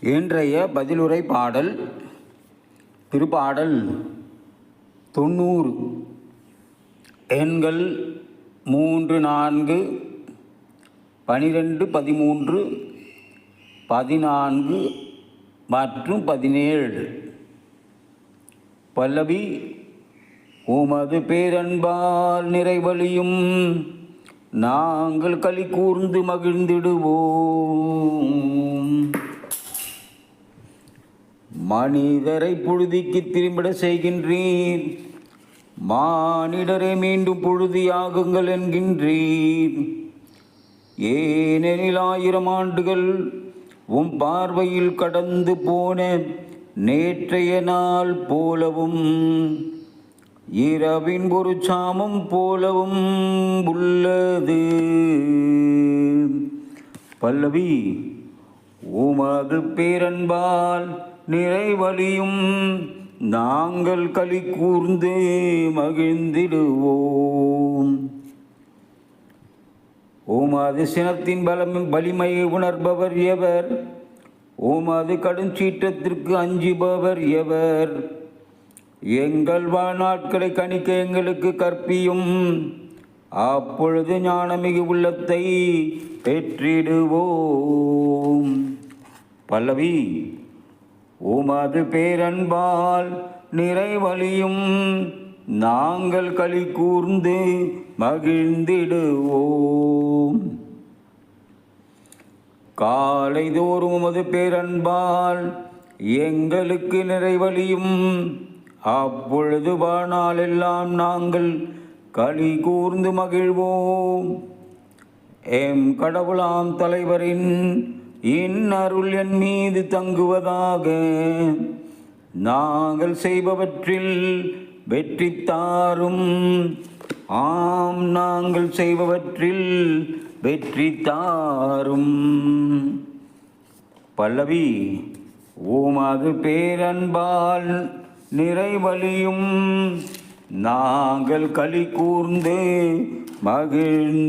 இன்றைய பதிலுரை பாடல் திருப்பாடல் 90. எண்கள் 3, 4, 12, 13, 14 மற்றும் 17. பல்லவி: உமது பேரன்பால் நிறைவழியும் நாங்கள் களி கூர்ந்து மகிழ்ந்திடுவோம். மனிதரை புழுதிக்கு திரும்பிட செய்கின்றீர், மானிடரை மீண்டும் புழுதியாகுங்கள் என்கின்றீர். ஏனெனில் 1000 ஆண்டுகள் உம் பார்வையில் கடந்து போன நேற்றைய நாள் போலவும் இரவின் ஒரு சாமம் போலவும் உள்ளது. பல்லவி: உமது பேரன்பால் நிறைவழியும் நாங்கள் களி கூர்ந்து மகிழ்ந்திடுவோம். உமது சினத்தின் வலிமையை உணர்பவர் எவர்? உமது கடுஞ்சீற்றத்திற்கு அஞ்சுபவர் எவர்? எங்கள் வாழ்நாட்களை கணிக்க எங்களுக்கு கற்பியும், அப்பொழுது ஞானமிகு உள்ளத்தை பெற்றிடுவோம். பல்லவி: உமது பேரன்பால் நிறைவழியும் நாங்கள் களி கூர்ந்து மகிழ்ந்திடுவோம். காலைதோறும் உமது பேரன்பால் எங்களுக்கு நிறைவழியும், அப்பொழுது வாழ்நாளெல்லாம் நாங்கள் களி கூர்ந்து மகிழ்வோம். எம் கடவுளாம் தலைவரின் இன்னருள் என் மீது தங்குவதாக. நாங்கள் செய்பவற்றில் வெற்றி தாரும். ஆம், நாங்கள் செய்பவற்றில் வெற்றி தாரும். பல்லவி: உமது பேரன்பால் நிறைவழியும் நாங்கள் களி கூர்ந்து மகிழ்ந்து